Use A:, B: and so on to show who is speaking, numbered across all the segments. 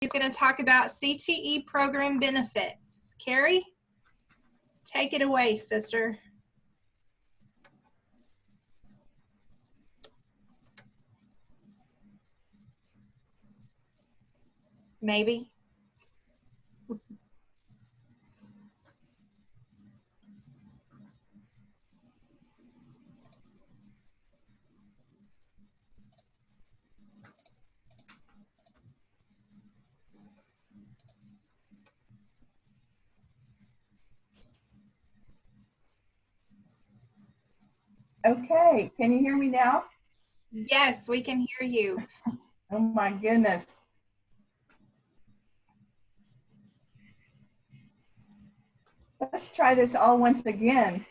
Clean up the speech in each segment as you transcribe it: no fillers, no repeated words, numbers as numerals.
A: She's going to talk about CTE program benefits. Carrie, take it away, sister. Maybe.
B: Okay, can you hear me now?
A: Yes, we can hear you.
B: Oh my goodness. Let's try this all once again.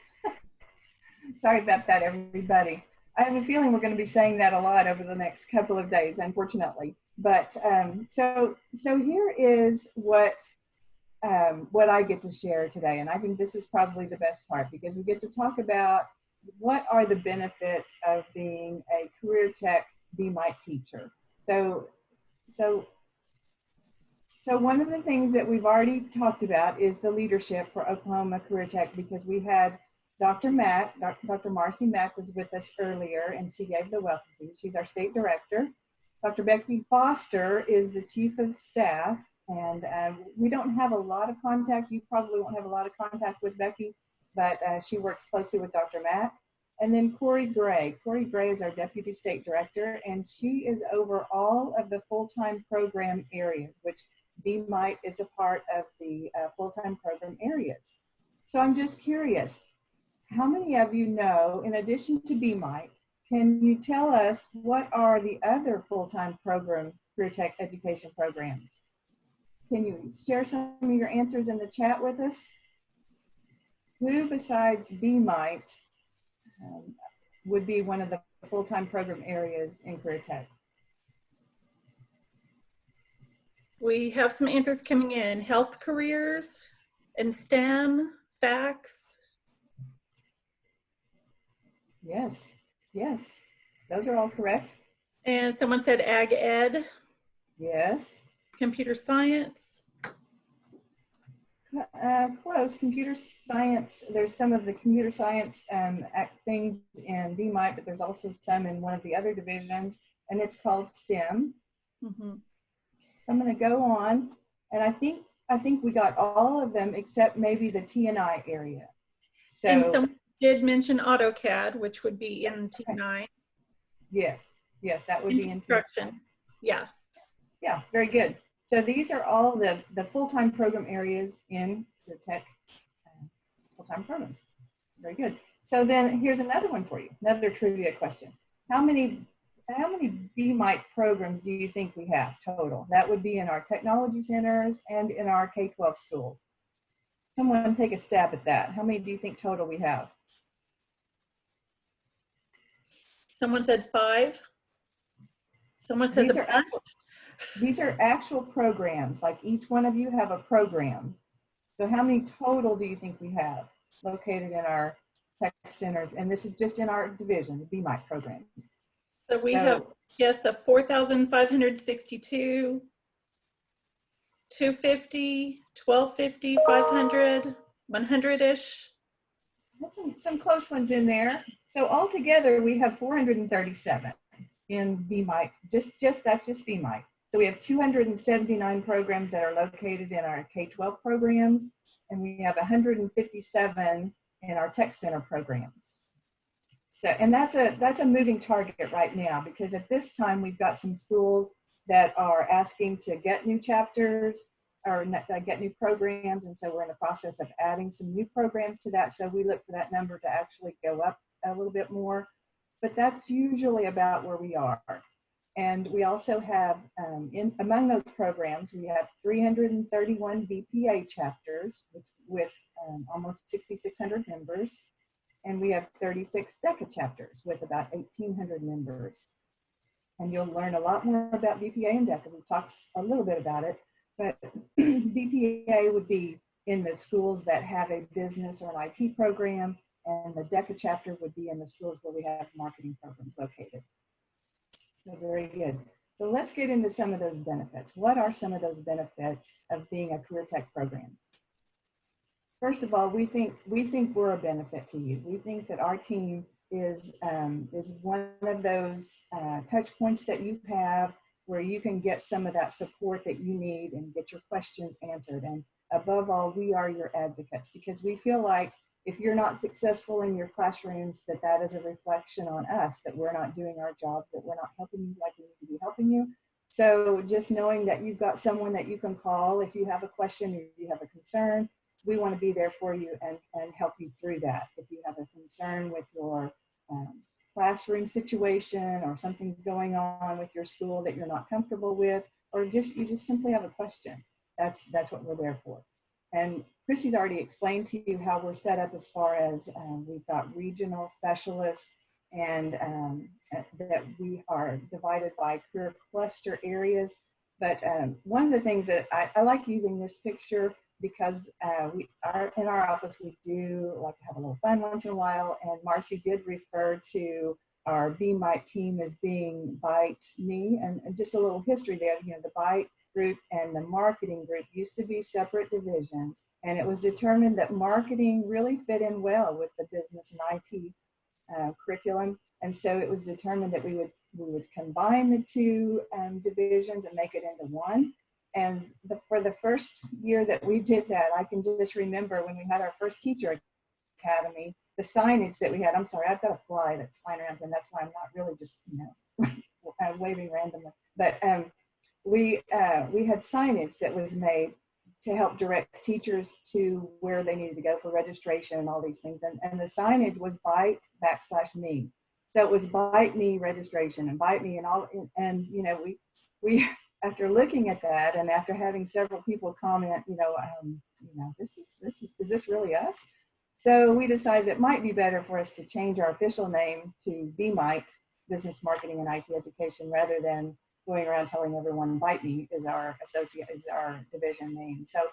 B: Sorry about that, everybody. I have a feeling we're going to be saying that a lot over the next couple of days, unfortunately. But so here is what I get to share today, and I think this is probably the best part because we get to talk about what are the benefits of being a career tech BMITE teacher. So one of the things that we've already talked about is the leadership for Oklahoma Career Tech, because we had Dr. Marcy Mack was with us earlier, and she gave the welcome to. She's our state director. Dr. Becky Foster is the chief of staff, and we don't have a lot of contact. You probably won't have a lot of contact with Becky, but she works closely with Dr. Mack. And then Corey Gray. Corey Gray is our deputy state director, and she is over all of the full-time program areas, which BMITE is a part of the full-time program areas. So I'm just curious, how many of you know, in addition to BMITE, can you tell us what are the other full-time program career tech education programs? Can you share some of your answers in the chat with us? Who besides BMITE would be one of the full-time program areas in career tech?
C: We have some answers coming in. Health careers and STEM, FACS.
B: Yes, yes, those are all correct.
C: And someone said ag ed.
B: Yes.
C: Computer science.
B: Close. Computer science, there's some of the computer science things in BMITE, but there's also some in one of the other divisions, and it's called STEM.
C: Mm-hmm.
B: I'm going to go on, and I think we got all of them except maybe the T&I area. So,
C: and someone did mention AutoCAD, which would be in T9.
B: Yes, that would be in
C: construction. Yeah.
B: Yeah, very good. So these are all the full-time program areas in the tech full-time programs. Very good. So then here's another one for you, another trivia question. How many BMITE programs do you think we have total? That would be in our technology centers and in our K-12 schools. Someone take a stab at that. How many do you think total we have?
C: Someone said 5. Someone says
B: these are actual programs, like each one of you have a program. So how many total do you think we have located in our tech centers? And this is just in our division, the BMITE programs.
C: So we have, yes, a 4,562, 250, 1,250, 500, 100-ish.
B: Some close ones in there. So altogether, we have 437 in BMITE. That's just BMITE. So we have 279 programs that are located in our K-12 programs, and we have 157 in our tech center programs. So, and that's a moving target right now, because at this time we've got some schools that are asking to get new chapters or get new programs, and so we're in the process of adding some new programs to that. So we look for that number to actually go up a little bit more, but that's usually about where we are. And we also have, among those programs, we have 331 BPA chapters with almost 6,600 members. And we have 36 DECA chapters with about 1,800 members. And you'll learn a lot more about BPA and DECA. We talked a little bit about it, but BPA would be in the schools that have a business or an IT program, and the DECA chapter would be in the schools where we have marketing programs located. So very good. So let's get into some of those benefits. What are some of those benefits of being a career tech program? First of all, we think we're a benefit to you. We think that our team is one of those touch points that you have where you can get some of that support that you need and get your questions answered. And above all, we are your advocates, because we feel like if you're not successful in your classrooms, that is a reflection on us, that we're not doing our job, that we're not helping you like we need to be helping you. So just knowing that you've got someone that you can call if you have a question or you have a concern, we want to be there for you and help you through that. If you have a concern with your classroom situation, or something's going on with your school that you're not comfortable with, or you just simply have a question, that's what we're there for. And Christy's already explained to you how we're set up as far as we've got regional specialists, and that we are divided by career cluster areas. But one of the things that I like using this picture, because in our office, we do like to have a little fun once in a while. And Marcy did refer to our BMITE team as being BMITE. And just a little history there, you know, the BMITE group and the marketing group used to be separate divisions. And it was determined that marketing really fit in well with the business and IT curriculum. And so it was determined that we would combine the two divisions and make it into one. And for the first year that we did that, I can just remember when we had our first teacher academy, the signage that we had. I'm sorry, I've got a fly that's flying around, and that's why I'm not really just, you know, waving randomly. But we had signage that was made to help direct teachers to where they needed to go for registration and all these things. And the signage was BMITE /me. So it was BMITE registration and BMITE and all. And you know, we after looking at that, and after having several people comment, is this really us? So we decided it might be better for us to change our official name to BMITE, Business Marketing and IT Education, rather than going around telling everyone BMITE is our division name. So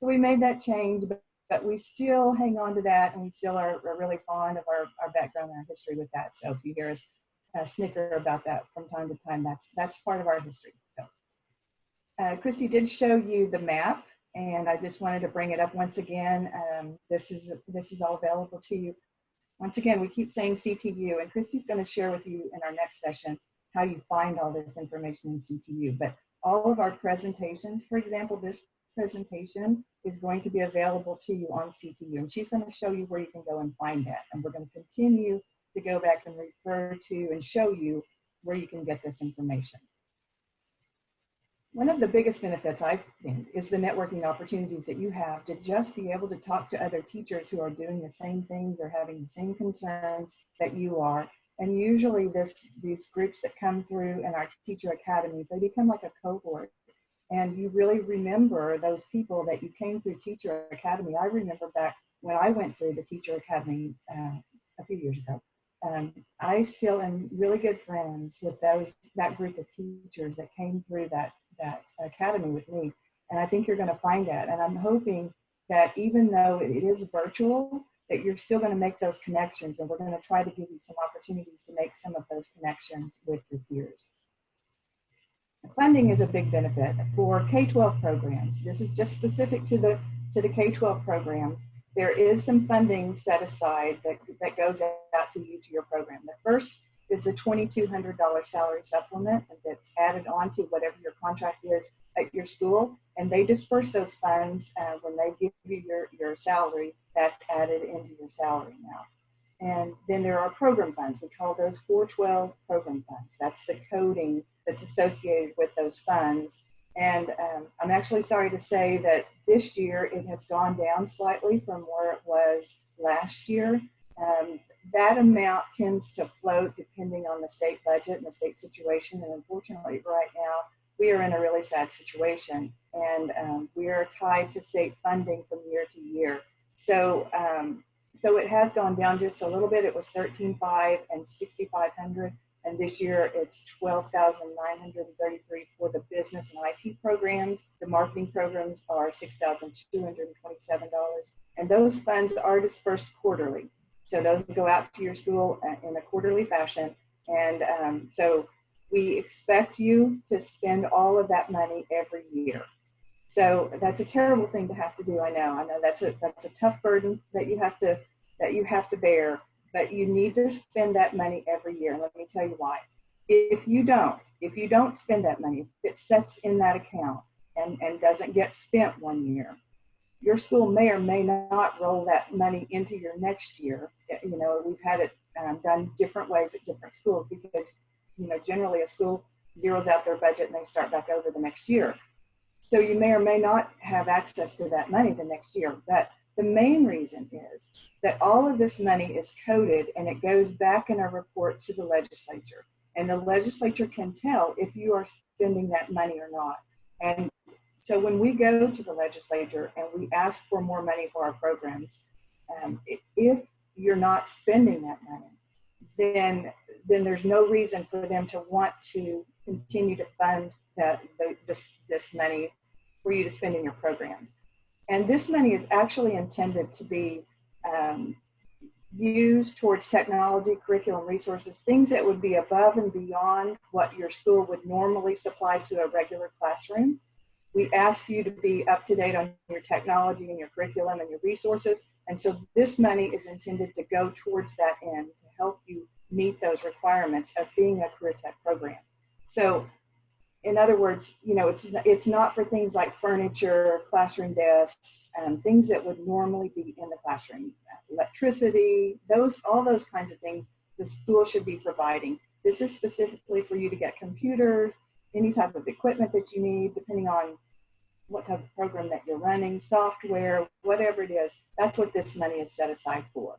B: we made that change, but we still hang on to that, and we still are really fond of our background and our history with that. So if you hear us snicker about that from time to time, that's part of our history. So Christy did show you the map, and I just wanted to bring it up once again. This is all available to you. Once again, we keep saying CTU, and Christy's going to share with you in our next session how you find all this information in CTU. But all of our presentations, for example, this presentation is going to be available to you on CTU, and she's going to show you where you can go and find that. And we're going to continue to go back and refer to and show you where you can get this information. One of the biggest benefits, I think, is the networking opportunities that you have to just be able to talk to other teachers who are doing the same things or having the same concerns that you are. And usually these groups that come through in our teacher academies, they become like a cohort. And you really remember those people that you came through teacher academy. I remember back when I went through the teacher academy a few years ago. I still am really good friends with that group of teachers that came through that academy with me. And I think you're going to find that. And I'm hoping that even though it is virtual, that you're still going to make those connections. And we're going to try to give you some opportunities to make some of those connections with your peers. Funding is a big benefit for K-12 programs. This is just specific to the K-12 programs. There is some funding set aside that goes out to you, to your program. The first is the $2,200 salary supplement that's added on to whatever your contract is at your school. And they disperse those funds when they give you your salary. That's added into your salary now. And then there are program funds. We call those 412 program funds. That's the coding that's associated with those funds. And I'm actually sorry to say that this year it has gone down slightly from where it was last year. That amount tends to float depending on the state budget and the state situation. And unfortunately, right now, we are in a really sad situation. And we are tied to state funding from year to year. So it has gone down just a little bit. It was $13,500 and $6,500. And this year it's $12,933 for the business and IT programs. The marketing programs are $6,227. And those funds are dispersed quarterly. So those go out to your school in a quarterly fashion. And so we expect you to spend all of that money every year. So that's a terrible thing to have to do. I know that's a tough burden that you have to bear, but you need to spend that money every year. And let me tell you why. If you don't spend that money, if it sets in that account and doesn't get spent one year, your school may or may not roll that money into your next year. You know, we've had it done different ways at different schools because, you know, generally a school zeroes out their budget and they start back over the next year. So you may or may not have access to that money the next year. But the main reason is that all of this money is coded and it goes back in a report to the legislature. And the legislature can tell if you are spending that money or not. And so when we go to the legislature and we ask for more money for our programs, if you're not spending that money, then there's no reason for them to want to continue to fund this money for you to spend in your programs. And this money is actually intended to be used towards technology, curriculum, resources, things that would be above and beyond what your school would normally supply to a regular classroom. We ask you to be up to date on your technology and your curriculum and your resources. And so this money is intended to go towards that end to help you meet those requirements of being a career tech program. So in other words, you know, it's not for things like furniture, classroom desks, things that would normally be in the classroom, electricity, all those kinds of things the school should be providing. This is specifically for you to get computers, any type of equipment that you need, depending on what type of program that you're running, software, whatever it is, that's what this money is set aside for.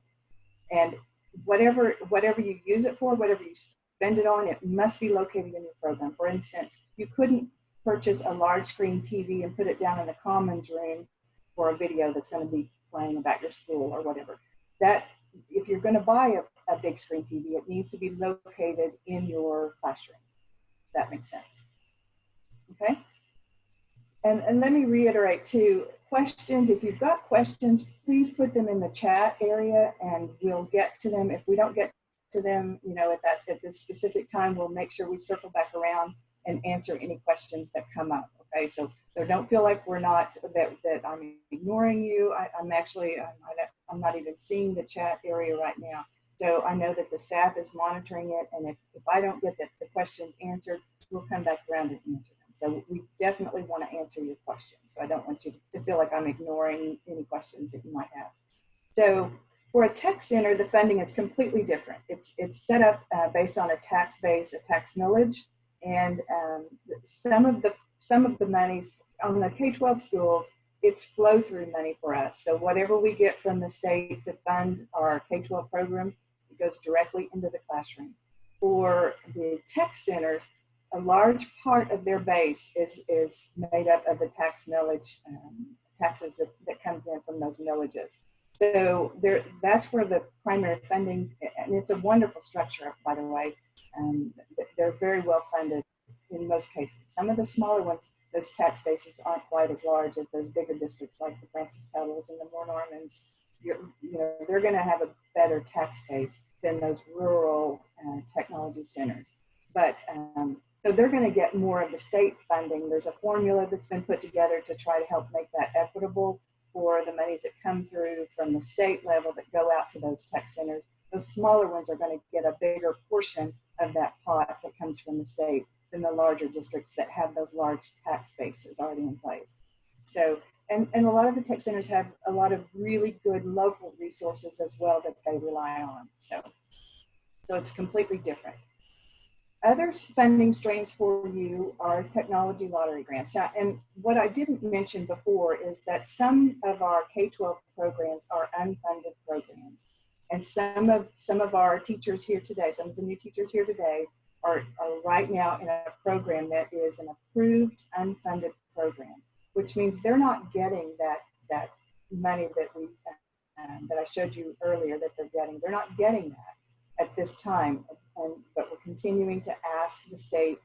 B: And whatever you use it for, whatever you spend it on, it must be located in your program. For instance, you couldn't purchase a large screen TV and put it down in the commons room for a video that's going to be playing about your school or whatever. That, if you're going to buy a big screen TV, it needs to be located in your classroom. That makes sense. Okay. And let me reiterate too, questions, if you've got questions, please put them in the chat area and we'll get to them. If we don't get to them, you know, at this specific time, we'll make sure we circle back around and answer any questions that come up. Okay, so don't feel like that I'm ignoring you. I'm not even seeing the chat area right now. So I know that the staff is monitoring it, and if I don't get the questions answered, we'll come back around and answer them. So we definitely want to answer your questions. So I don't want you to feel like I'm ignoring any questions that you might have. So for a tech center, the funding is completely different. It's set up based on a tax base, a tax millage, and some of the monies on the K-12 schools, it's flow-through money for us. So whatever we get from the state to fund our K-12 programs, it goes directly into the classroom. For the tech centers, a large part of their base is made up of the tax millage, taxes that comes in from those millages. So that's where the primary funding, and it's a wonderful structure, by the way. They're very well funded in most cases. Some of the smaller ones, those tax bases aren't quite as large as those bigger districts like the Francis Tuttles and the Moore Normans. They're going to have a better tax base than those rural technology centers. But so they're going to get more of the state funding. There's a formula that's been put together to try to help make that equitable for the monies that come through from the state level that go out to those tech centers. Those smaller ones are going to get a bigger portion of that pot that comes from the state than the larger districts that have those large tax bases already in place. So, and a lot of the tech centers have a lot of really good local resources as well that they rely on. So it's completely different. Other funding streams for you are technology lottery grants. Now, and what I didn't mention before is that some of our K-12 programs are unfunded programs. And some of our teachers here today, some of the new teachers here today are right now in a program that is an approved unfunded program, which means they're not getting that money that I showed you earlier that they're getting. They're not getting that at this time. But we're continuing to ask the state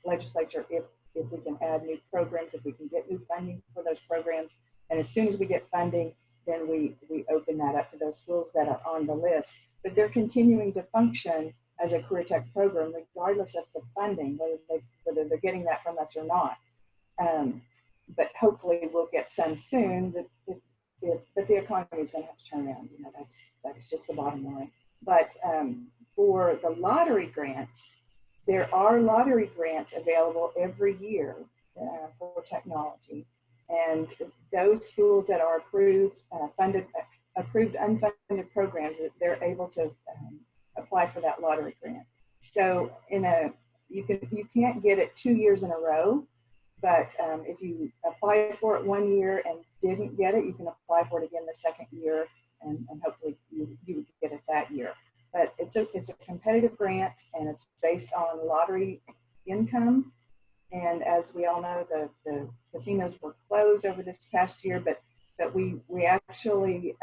B: legislature if we can add new programs, if we can get new funding for those programs. And as soon as we get funding, then we open that up to those schools that are on the list. But they're continuing to function as a career tech program, regardless of the funding, whether they're getting that from us or not. But hopefully we'll get some soon. But the economy is going to have to turn around. You know, that's just the bottom line. But for the lottery grants, there are lottery grants available every year for technology, and those schools that are approved, unfunded programs, they're able to apply for that lottery grant. So you can't get it 2 years in a row, but if you apply for it 1 year and didn't get it, you can apply for it again the second year, and hopefully you would get it that year. But it's a competitive grant, and it's based on lottery income. And as we all know, the casinos were closed over this past year, but we actually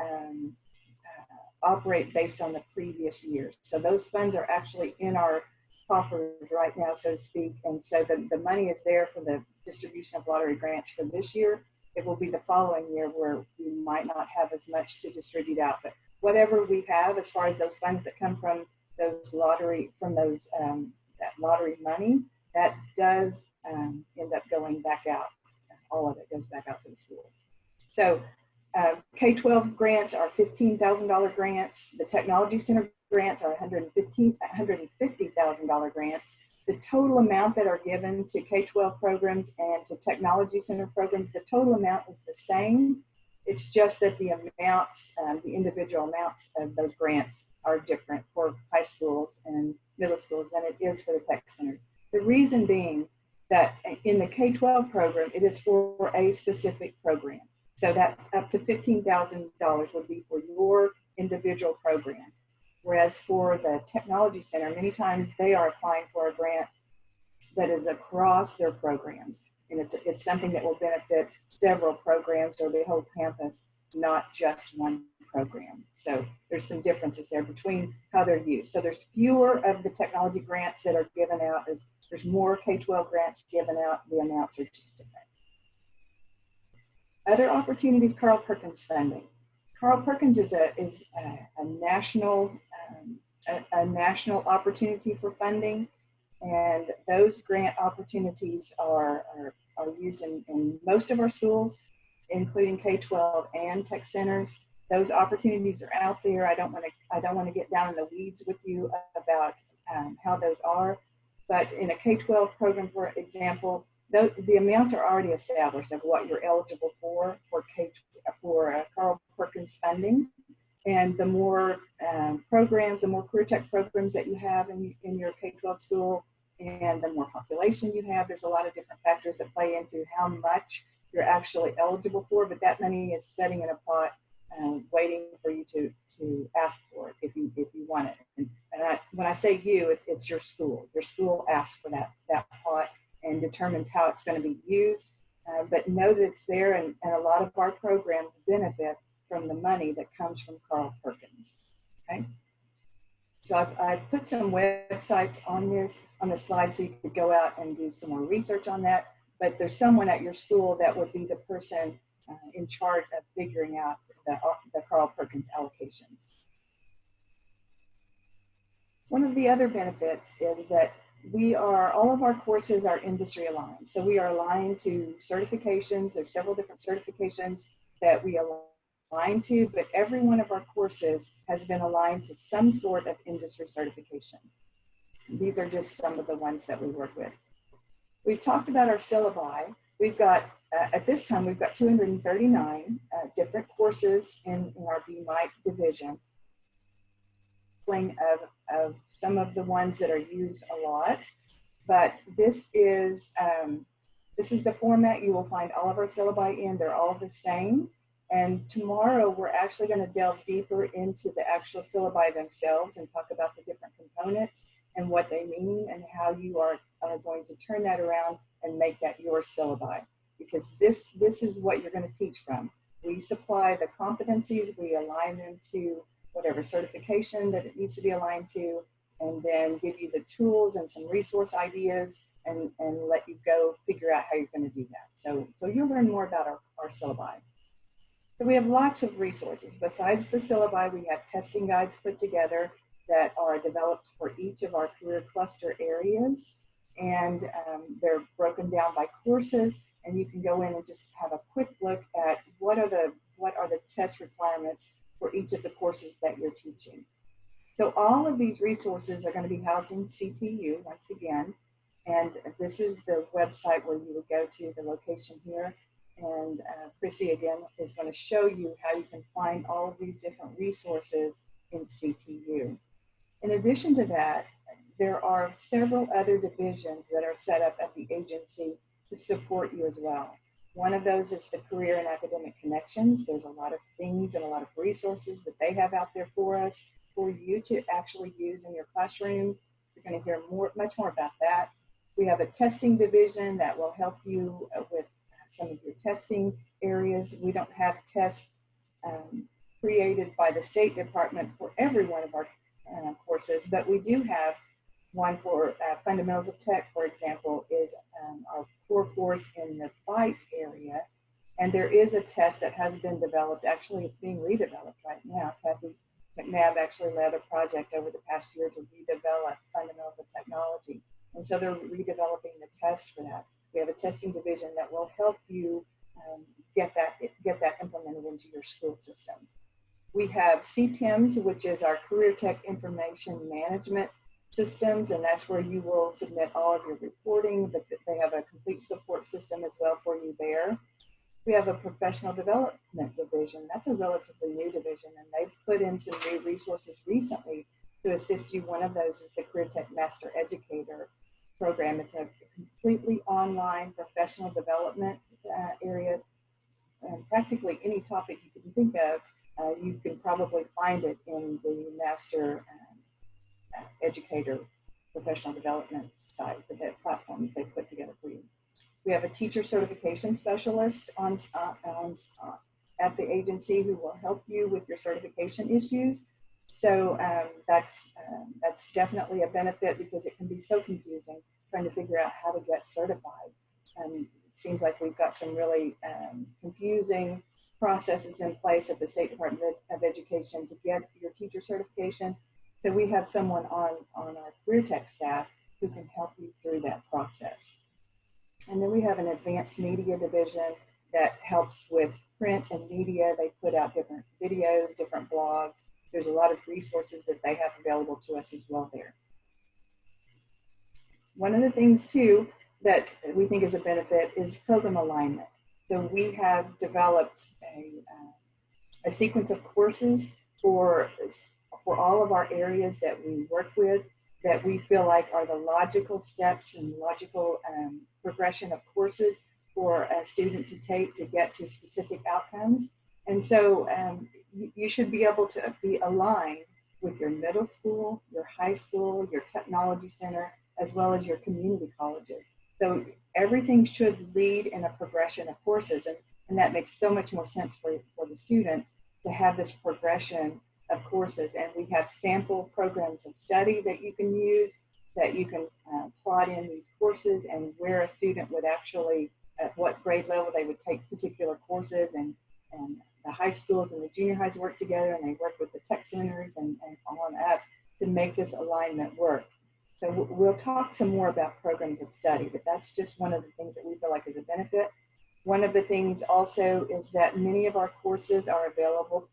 B: operate based on the previous years. So those funds are actually in our coffers right now, so to speak. And so the money is there for the distribution of lottery grants for this year. It will be the following year where we might not have as much to distribute out, but whatever we have as far as those funds that come from those lottery, that lottery money, that does end up going back out. All of it goes back out to the schools. So K-12 grants are $15,000 grants. The Technology Center grants are $150,000 grants. The total amount that are given to K-12 programs and to Technology Center programs, the total amount is the same. It's just that the amounts, the individual amounts of those grants are different for high schools and middle schools than it is for the tech centers. The reason being that in the K-12 program, it is for a specific program. So that up to $15,000 would be for your individual program. Whereas for the Technology Center, many times they are applying for a grant that is across their programs. And it's something that will benefit several programs or the whole campus, not just one program. So there's some differences there between how they're used. So there's fewer of the technology grants that are given out. There's more K-12 grants given out. The amounts are just different. Other opportunities, Carl Perkins funding. Carl Perkins is a national opportunity for funding, and those grant opportunities are used in most of our schools, including K-12 and tech centers. Those opportunities are out there. I don't want to get down in the weeds with you about how those are, but in a K-12 program, for example, the amounts are already established of what you're eligible for Carl Perkins funding. And the more programs, the more career tech programs that you have in your K-12 school, and the more population you have, there's a lot of different factors that play into how much you're actually eligible for, but that money is sitting in a pot waiting for you to ask for it if you want it. And when I say you, it's your school. Your school asks for that pot and determines how it's going to be used, but know that it's there, and a lot of our programs benefit from the money that comes from Carl Perkins. Okay, so I've put some websites on the slide so you could go out and do some more research on that, but there's someone at your school that would be the person in charge of figuring out the Carl Perkins allocations. One of the other benefits is that all of our courses are industry aligned. So we are aligned to certifications. There's several different certifications that we align to, but every one of our courses has been aligned to some sort of industry certification. These are just some of the ones that we work with. We've talked about our syllabi. We've got, at this time, we've got 239 different courses in our BMITE division. Of some of the ones that are used a lot, but this is the format you will find all of our syllabi in. They're all the same, and tomorrow we're actually going to delve deeper into the actual syllabi themselves and talk about the different components and what they mean and how you are going to turn that around and make that your syllabi, because this is what you're going to teach from. We supply the competencies, we align them to whatever certification that it needs to be aligned to, and then give you the tools and some resource ideas and let you go figure out how you're going to do that. So you'll learn more about our syllabi. So we have lots of resources. Besides the syllabi, we have testing guides put together that are developed for each of our career cluster areas. And they're broken down by courses, and you can go in and just have a quick look at what are the test requirements for each of the courses that you're teaching. So all of these resources are going to be housed in CTU once again, and this is the website where you would go to, the location here. And Chrissy again is going to show you how you can find all of these different resources in CTU. In addition to that, there are several other divisions that are set up at the agency to support you as well. One of those is the Career and Academic Connections. There's a lot of things and a lot of resources that they have out there for us, for you to actually use in your classrooms. You're going to hear much more about that. We have a testing division that will help you with some of your testing areas. We don't have tests created by the State Department for every one of our courses, but we do have one for Fundamentals of Tech, for example, is our core course in the BMITE area. And there is a test that has been developed. Actually, it's being redeveloped right now. Kathy McNabb actually led a project over the past year to redevelop Fundamentals of Technology. And so they're redeveloping the test for that. We have a testing division that will help you get that implemented into your school systems. We have CTIMS, which is our Career Tech Information Management Systems, and that's where you will submit all of your reporting, but they have a complete support system as well for you there. We have a Professional Development Division. That's a relatively new division, and they've put in some new resources recently to assist you. One of those is the Career Tech Master Educator program. It's a completely online professional development area, and practically any topic you can think of, you can probably find it in the Master Educator professional development site, the platform that they put together for you. We have a teacher certification specialist at the agency who will help you with your certification issues. So that's definitely a benefit, because it can be so confusing trying to figure out how to get certified. It seems like we've got some really confusing processes in place at the State Department of Education to get your teacher certification. So we have someone on our Career Tech staff who can help you through that process. And then we have an advanced media division that helps with print and media. They put out different videos, different blogs. There's a lot of resources that they have available to us as well there. One of the things too that we think is a benefit is program alignment. So we have developed a sequence of courses for all of our areas that we work with, that we feel like are the logical steps and logical progression of courses for a student to take to get to specific outcomes. And so you should be able to be aligned with your middle school, your high school, your technology center, as well as your community colleges. So everything should lead in a progression of courses, and that makes so much more sense for the students to have this progression of courses. And we have sample programs of study that you can use, that you can plot in these courses, and where a student would actually, at what grade level they would take particular courses, and the high schools and the junior highs work together, and they work with the tech centers and on up to make this alignment work. So we'll talk some more about programs of study, but that's just one of the things that we feel like is a benefit. One of the things also is that many of our courses are available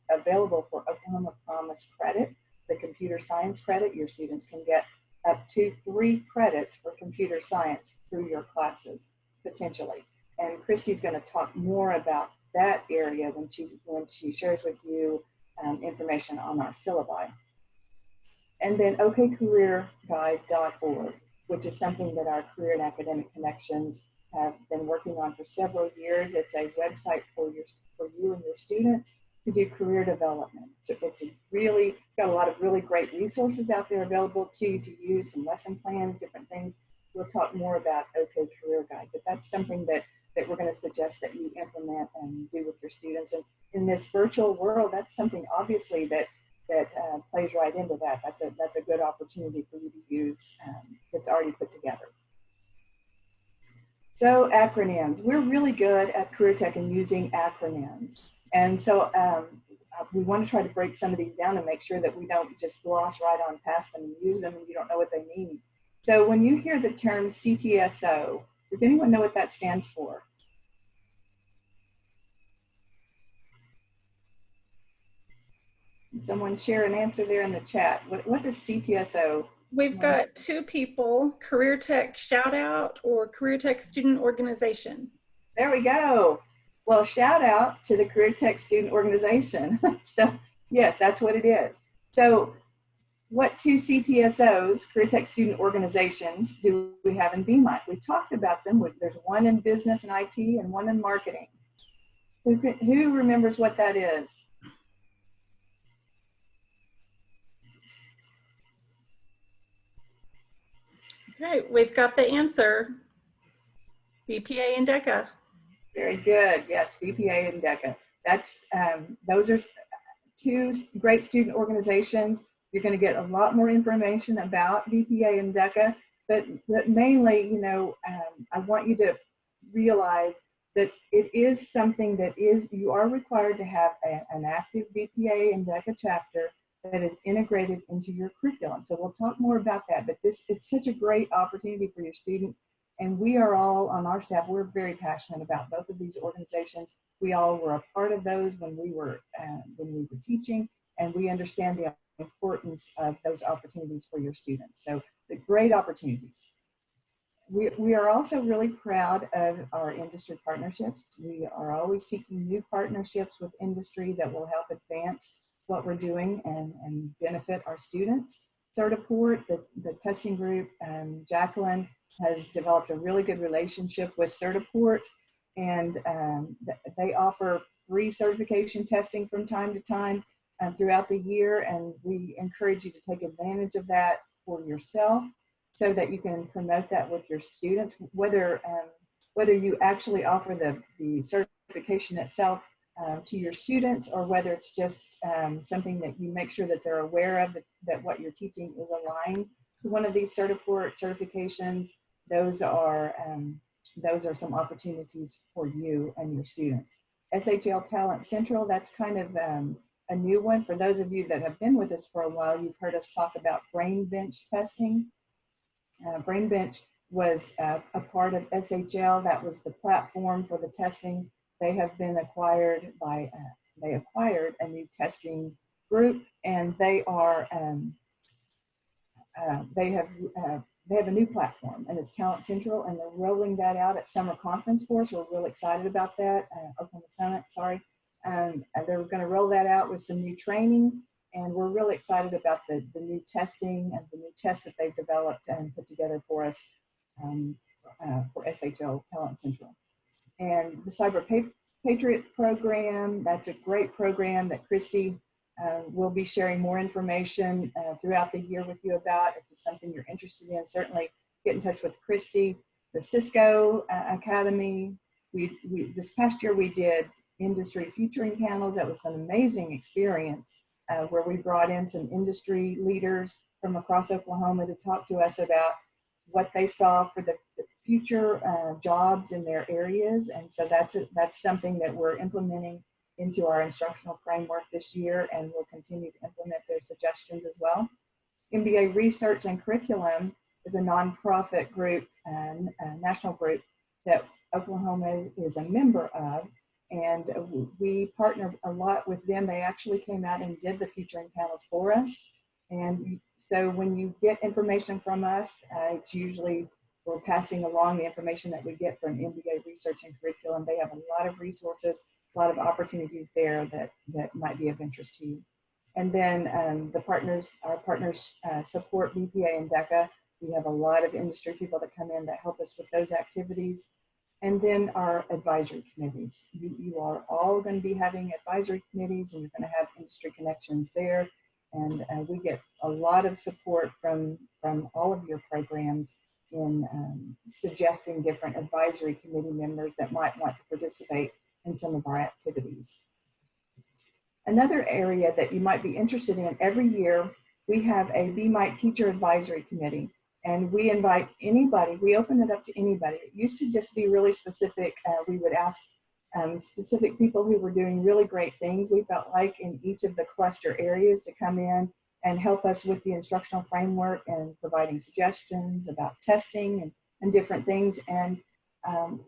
B: for Oklahoma Promise credit, the computer science credit. Your students can get up to 3 credits for computer science through your classes, potentially. And Christy's going to talk more about that area when she shares with you information on our syllabi. And then okcareerguide.org, which is something that our Career and Academic Connections have been working on for several years. It's a website for you and your students to do career development. So it's got a lot of really great resources out there available to you to use, some lesson plans, different things. We'll talk more about OK Career Guide, but that's something that we're going to suggest that you implement and do with your students. And in this virtual world, that's something obviously that plays right into that. That's a good opportunity for you to use that's already put together. So acronyms, we're really good at Career Tech and using acronyms. And so we want to try to break some of these down and make sure that we don't just gloss right on past them and use them and you don't know what they mean. So when you hear the term CTSO, does anyone know what that stands for? Can someone share an answer there in the chat? What does CTSO?
C: We've got two people, Career Tech Shout Out or Career Tech Student Organization.
B: There we go. Well, shout out to the Career Tech Student Organization. So yes, that's what it is. So what two CTSOs, Career Tech Student Organizations, do we have in BMITE? We talked about them. There's one in business and IT and one in marketing. Who remembers what that is?
C: Okay, we've got the answer. BPA and DECA.
B: Very good. Yes, BPA and DECA. That's those are two great student organizations. You're going to get a lot more information about BPA and DECA, but mainly, you know, I want you to realize that it is something that you are required to have an active BPA and DECA chapter that is integrated into your curriculum. So we'll talk more about that, but it's such a great opportunity for your students. And we are all on our staff, we're very passionate about both of these organizations. We all were a part of those when we were teaching, and we understand the importance of those opportunities for your students. So the great opportunities. We are also really proud of our industry partnerships. We are always seeking new partnerships with industry that will help advance what we're doing and benefit our students. Certiport, the testing group, Jacqueline has developed a really good relationship with Certiport, and they offer free certification testing from time to time throughout the year, and we encourage you to take advantage of that for yourself so that you can promote that with your students, whether you actually offer the certification itself to your students, or whether it's just something that you make sure that they're aware of, that what you're teaching is aligned to one of these Certiport certifications. Those are some opportunities for you and your students. SHL Talent Central, that's kind of a new one. For those of you that have been with us for a while, you've heard us talk about Brain Bench testing. Brain Bench was a part of SHL. That was the platform for the testing. They have been acquired by, they acquired a new testing group, and they are, they have a new platform, and it's Talent Central, and they're rolling that out at summer conference for us. We're really excited about that. Oklahoma Summit, sorry. They're going to roll that out with some new training, and we're really excited about the new testing and the new tests that they've developed and put together for us for SHL Talent Central. And the Cyber Patriot program, that's a great program that Christy will be sharing more information throughout the year with you about. If it's something you're interested in, certainly get in touch with Christy. The Cisco Academy, this past year we did industry featuring panels. That was an amazing experience where we brought in some industry leaders from across Oklahoma to talk to us about what they saw for the future jobs in their areas. And so that's something that we're implementing into our instructional framework this year, and we'll continue to implement their suggestions as well. MBA Research and Curriculum is a nonprofit group, national group that Oklahoma is a member of, and we partner a lot with them. They actually came out and did the featuring panels for us. And so when you get information from us, it's usually we're passing along the information that we get from MBA Research and Curriculum. They have a lot of resources, a lot of opportunities there that might be of interest to you. And then our partners support BPA and DECA. We have a lot of industry people that come in that help us with those activities. And then our advisory committees. You are all going to be having advisory committees, and you're going to have industry connections there. And we get a lot of support from all of your programs in suggesting different advisory committee members that might want to participate in some of our activities. Another area that you might be interested in, every year we have a BMITE Teacher Advisory Committee, and we invite anybody, we open it up to anybody. It used to just be really specific. We would ask specific people who were doing really great things, we felt like, in each of the cluster areas to come in and help us with the instructional framework and providing suggestions about testing and different things. And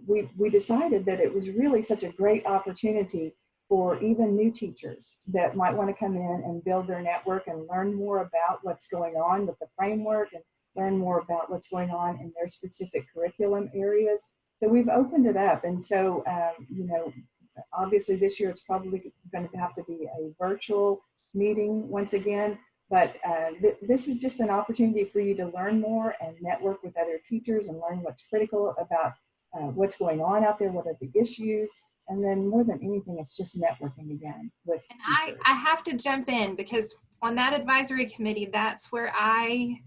B: we decided that it was really such a great opportunity for even new teachers that might want to come in and build their network and learn more about what's going on with the framework and learn more about what's going on in their specific curriculum areas. So we've opened it up. And so, you know, obviously this year it's probably going to have to be a virtual meeting once again, but this is just an opportunity for you to learn more and network with other teachers and learn what's critical about what's going on out there, what are the issues, and then more than anything, it's just networking again with
A: And I have to jump in, because on that advisory committee, that's where I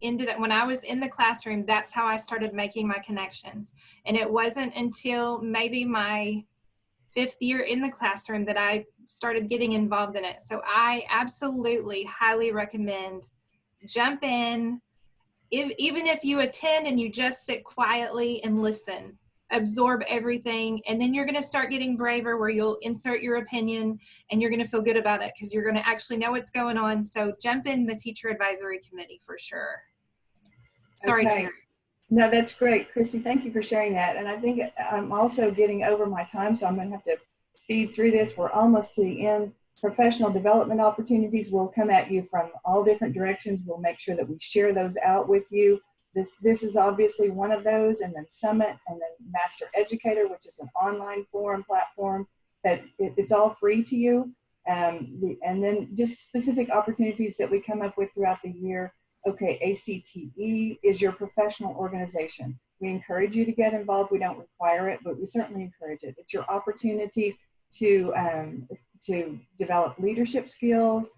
A: ended up, when I was in the classroom, that's how I started making my connections. And it wasn't until maybe my 5th year in the classroom that I started getting involved in it. So I absolutely highly recommend jump in. Even if you attend and you just sit quietly and listen, absorb everything, and then you're going to start getting braver, where you'll insert your opinion and you're going to feel good about it because you're going to actually know what's going on. So jump in the teacher advisory committee for sure. Sorry,
B: Okay.
A: Karen.
B: No, that's great, Christy. Thank you for sharing that. And I think I'm also getting over my time, so I'm going to have to speed through this. We're almost to the end. Professional development opportunities will come at you from all different directions. We'll make sure that we share those out with you. This is obviously one of those, and then Summit, and then Master Educator, which is an online forum platform that it's all free to you. And then just specific opportunities that we come up with throughout the year. Okay, ACTE is your professional organization. We encourage you to get involved. We don't require it, but we certainly encourage it. It's your opportunity to develop leadership skills,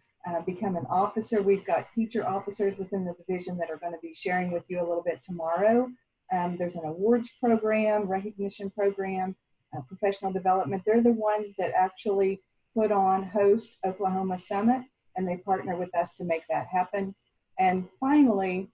B: become an officer. We've got teacher officers within the division that are going to be sharing with you a little bit tomorrow. There's an awards program, recognition program, professional development. They're the ones that actually host Oklahoma Summit, and they partner with us to make that happen. And finally,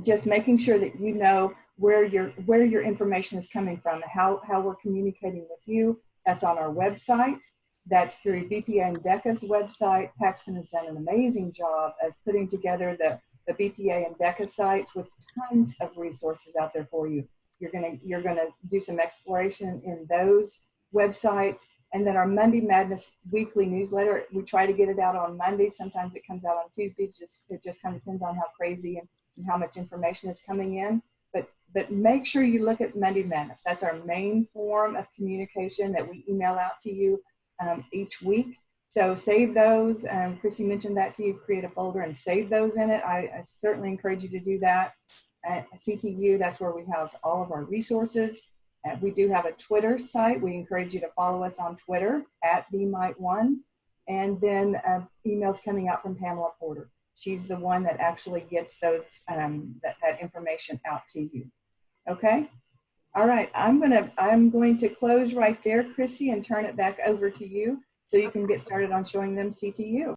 B: just making sure that you know where your information is coming from, how we're communicating with you. That's on our website. That's through BPA and DECA's website. Paxton has done an amazing job of putting together the BPA and DECA sites with tons of resources out there for you. You're gonna do some exploration in those websites. And then our Monday Madness weekly newsletter, we try to get it out on Monday. Sometimes it comes out on Tuesday. It just kind of depends on how crazy and how much information is coming in. But make sure you look at Monday Madness. That's our main form of communication that we email out to you each week. So save those. Christy mentioned that to you. Create a folder and save those in it. I certainly encourage you to do that. At CTU, that's where we house all of our resources. We do have a Twitter site. We encourage you to follow us on Twitter at BMITE1. And then emails coming out from Pamela Porter. She's the one that actually gets those that information out to you. Okay. All right. I'm going to close right there, Christy, and turn it back over to you so you can get started on showing them CTU.